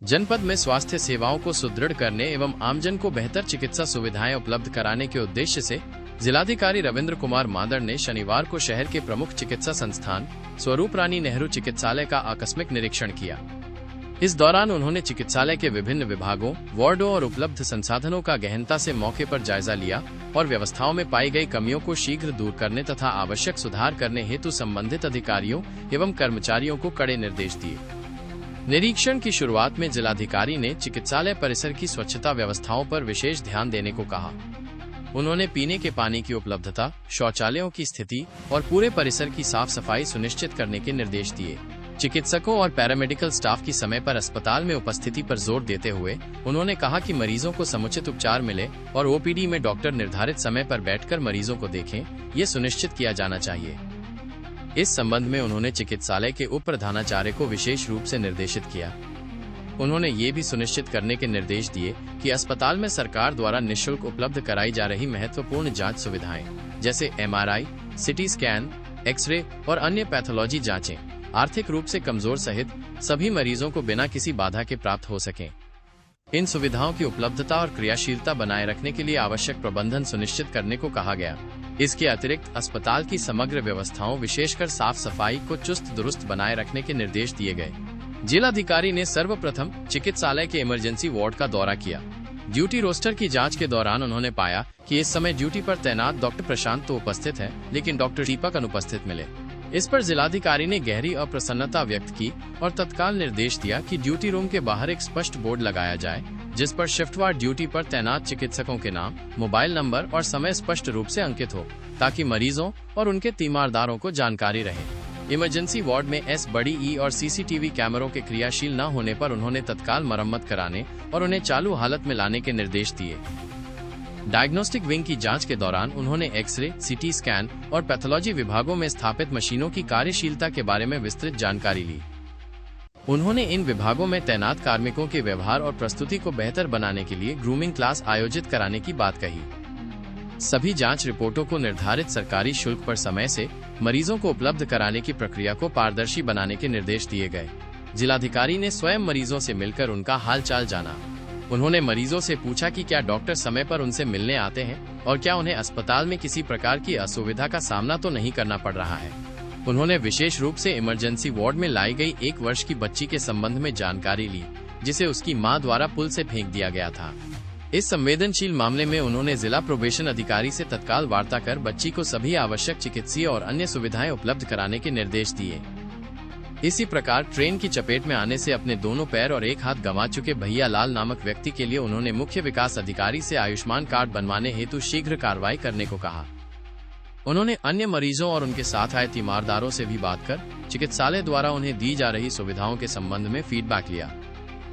जनपद में स्वास्थ्य सेवाओं को सुदृढ़ करने एवं आमजन को बेहतर चिकित्सा सुविधाएं उपलब्ध कराने के उद्देश्य से जिलाधिकारी रविंद्र कुमार मांदड़ ने शनिवार को शहर के प्रमुख चिकित्सा संस्थान स्वरूप रानी नेहरू चिकित्सालय का आकस्मिक निरीक्षण किया। इस दौरान उन्होंने चिकित्सालय के विभिन्न विभागों, वार्डों और उपलब्ध संसाधनों का गहनता से मौके पर जायजा लिया और व्यवस्थाओं में पाई गई कमियों को शीघ्र दूर करने तथा आवश्यक सुधार करने हेतु संबंधित अधिकारियों एवं कर्मचारियों को कड़े निर्देश दिए। निरीक्षण की शुरुआत में जिलाधिकारी ने चिकित्सालय परिसर की स्वच्छता व्यवस्थाओं पर विशेष ध्यान देने को कहा। उन्होंने पीने के पानी की उपलब्धता, शौचालयों की स्थिति और पूरे परिसर की साफ सफाई सुनिश्चित करने के निर्देश दिए। चिकित्सकों और पैरामेडिकल स्टाफ की समय पर अस्पताल में उपस्थिति पर जोर देते हुए उन्होंने कहा कि मरीजों को समुचित उपचार मिले और ओपीडी में डॉक्टर निर्धारित समय पर बैठकर मरीजों को देखें, ये सुनिश्चित किया जाना चाहिए। इस संबंध में उन्होंने चिकित्सालय के उप प्रधानाचार्य को विशेष रूप से निर्देशित किया। उन्होंने ये भी सुनिश्चित करने के निर्देश दिए कि अस्पताल में सरकार द्वारा निःशुल्क उपलब्ध कराई जा रही महत्वपूर्ण जांच सुविधाएं जैसे एमआरआई, सिटी स्कैन, एक्सरे और अन्य पैथोलॉजी जांचें आर्थिक रूप से कमजोर सहित सभी मरीजों को बिना किसी बाधा के प्राप्त हो सकें। इन सुविधाओं की उपलब्धता और क्रियाशीलता बनाए रखने के लिए आवश्यक प्रबंधन सुनिश्चित करने को कहा गया। इसके अतिरिक्त अस्पताल की समग्र व्यवस्थाओं विशेषकर साफ सफाई को चुस्त दुरुस्त बनाए रखने के निर्देश दिए गए। जिलाधिकारी ने सर्वप्रथम चिकित्सालय के इमरजेंसी वार्ड का दौरा किया। ड्यूटी रोस्टर की जांच के दौरान उन्होंने पाया कि इस समय ड्यूटी पर तैनात डॉक्टर प्रशांत तो उपस्थित है, लेकिन डॉक्टर दीपक अनुपस्थित मिले। इस पर जिलाधिकारी ने गहरी अप्रसन्नता व्यक्त की और तत्काल निर्देश दिया कि ड्यूटी रूम के बाहर एक स्पष्ट बोर्ड लगाया जाए जिस पर शिफ्टवार ड्यूटी पर तैनात चिकित्सकों के नाम, मोबाइल नंबर और समय स्पष्ट रूप से अंकित हो, ताकि मरीजों और उनके तीमारदारों को जानकारी रहे। इमरजेंसी वार्ड में बड़ी ई और सीसीटीवी कैमरों के क्रियाशील न होने पर उन्होंने तत्काल मरम्मत कराने और उन्हें चालू हालत में लाने के निर्देश दिए। डायग्नोस्टिक विंग की जांच के दौरान उन्होंने एक्सरे, सीटी स्कैन और पैथोलॉजी विभागों में स्थापित मशीनों की कार्यशीलता के बारे में विस्तृत जानकारी ली। उन्होंने इन विभागों में तैनात कार्मिकों के व्यवहार और प्रस्तुति को बेहतर बनाने के लिए ग्रूमिंग क्लास आयोजित कराने की बात कही। सभी जांच रिपोर्टों को निर्धारित सरकारी शुल्क पर समय से मरीजों को उपलब्ध कराने की प्रक्रिया को पारदर्शी बनाने के निर्देश दिए गए। जिलाधिकारी ने स्वयं मरीजों से मिलकर उनका हालचाल जाना। उन्होंने मरीजों से पूछा कि क्या डॉक्टर समय पर उनसे मिलने आते हैं और क्या उन्हें अस्पताल में किसी प्रकार की असुविधा का सामना तो नहीं करना पड़ रहा है। उन्होंने विशेष रूप से इमरजेंसी वार्ड में लाई गई 1 वर्ष की बच्ची के संबंध में जानकारी ली, जिसे उसकी मां द्वारा पुल से फेंक दिया गया था। इस संवेदनशील मामले में उन्होंने जिला प्रोबेशन अधिकारी से तत्काल वार्ता कर बच्ची को सभी आवश्यक चिकित्सीय और अन्य सुविधाएं उपलब्ध कराने के निर्देश दिए। इसी प्रकार ट्रेन की चपेट में आने से अपने दोनों पैर और एक हाथ गंवा चुके भैया लाल नामक व्यक्ति के लिए उन्होंने मुख्य विकास अधिकारी से आयुष्मान कार्ड बनवाने हेतु शीघ्र कार्रवाई करने को कहा। उन्होंने अन्य मरीजों और उनके साथ आए तीमारदारों से भी बात कर चिकित्सालय द्वारा उन्हें दी जा रही सुविधाओं के संबंध में फीडबैक लिया।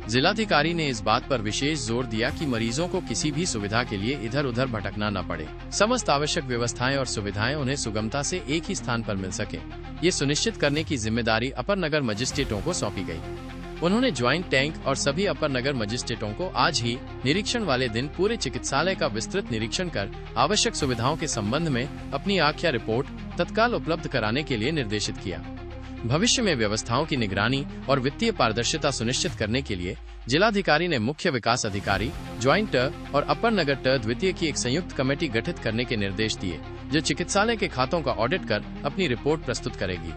जिलाधिकारी ने इस बात पर विशेष जोर दिया कि मरीजों को किसी भी सुविधा के लिए इधर उधर भटकना न पड़े। समस्त आवश्यक व्यवस्थाएं और सुविधाएं उन्हें सुगमता से एक ही स्थान पर मिल सके, ये सुनिश्चित करने की जिम्मेदारी अपर नगर मजिस्ट्रेटों को सौंपी गई। उन्होंने ज्वाइंट टैंक और सभी अपर नगर मजिस्ट्रेटों को आज ही निरीक्षण वाले दिन पूरे चिकित्सालय का विस्तृत निरीक्षण कर आवश्यक सुविधाओं के संबंध में अपनी आख्या रिपोर्ट तत्काल उपलब्ध कराने के लिए निर्देशित किया। भविष्य में व्यवस्थाओं की निगरानी और वित्तीय पारदर्शिता सुनिश्चित करने के लिए जिलाधिकारी ने मुख्य विकास अधिकारी, ज्वाइंट और अपर नगर द्वितीय की एक संयुक्त कमेटी गठित करने के निर्देश दिए, जो चिकित्सालय के खातों का ऑडिट कर अपनी रिपोर्ट प्रस्तुत करेगी।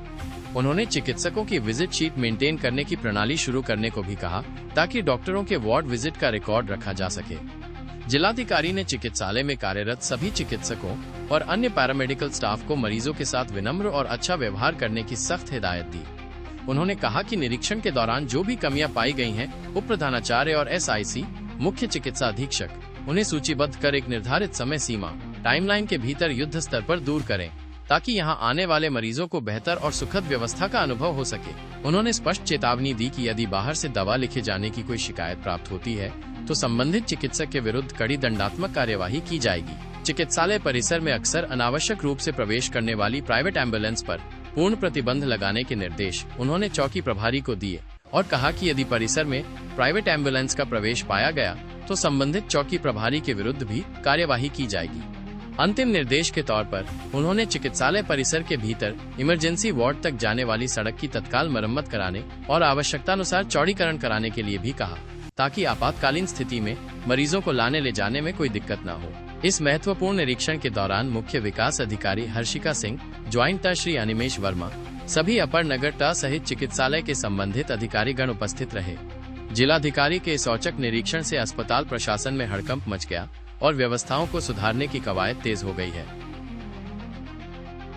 उन्होंने चिकित्सकों की विजिट शीट मेंटेन करने की प्रणाली शुरू करने को भी कहा, ताकि डॉक्टरों के वार्ड विजिट का रिकॉर्ड रखा जा सके। जिलाधिकारी ने चिकित्सालय में कार्यरत सभी चिकित्सकों और अन्य पैरामेडिकल स्टाफ को मरीजों के साथ विनम्र और अच्छा व्यवहार करने की सख्त हिदायत दी। उन्होंने कहा कि निरीक्षण के दौरान जो भी कमियां पाई गई हैं, उप प्रधानाचार्य और SIC मुख्य चिकित्सा अधीक्षक उन्हें सूचीबद्ध कर एक निर्धारित समय सीमा टाइमलाइन के भीतर युद्ध स्तर पर दूर करें, ताकि यहां आने वाले मरीजों को बेहतर और सुखद व्यवस्था का अनुभव हो सके। उन्होंने स्पष्ट चेतावनी दी कि यदि बाहर से दवा लिखे जाने की कोई शिकायत प्राप्त होती है तो संबंधित चिकित्सक के विरुद्ध कड़ी दंडात्मक कार्यवाही की जाएगी। चिकित्सालय परिसर में अक्सर अनावश्यक रूप से प्रवेश करने वाली प्राइवेट एम्बुलेंस पर पूर्ण प्रतिबंध लगाने के निर्देश उन्होंने चौकी प्रभारी को दिए और कहा कि यदि परिसर में प्राइवेट एम्बुलेंस का प्रवेश पाया गया तो संबंधित चौकी प्रभारी के विरुद्ध भी कार्यवाही की जाएगी। अंतिम निर्देश के तौर पर उन्होंने चिकित्सालय परिसर के भीतर इमरजेंसी वार्ड तक जाने वाली सड़क की तत्काल मरम्मत कराने और आवश्यकतानुसार चौड़ीकरण कराने के लिए भी कहा, ताकि आपातकालीन स्थिति में मरीजों को लाने ले जाने में कोई दिक्कत न हो। इस महत्वपूर्ण निरीक्षण के दौरान मुख्य विकास अधिकारी हर्षिका सिंह, ज्वाइंट टा श्री अनिमेश वर्मा, सभी अपर नगर टा सहित चिकित्सालय के संबंधित अधिकारीगण उपस्थित रहे। जिलाधिकारी के इस औचक निरीक्षण से अस्पताल प्रशासन में हड़कंप मच गया और व्यवस्थाओं को सुधारने की कवायद तेज हो गई है।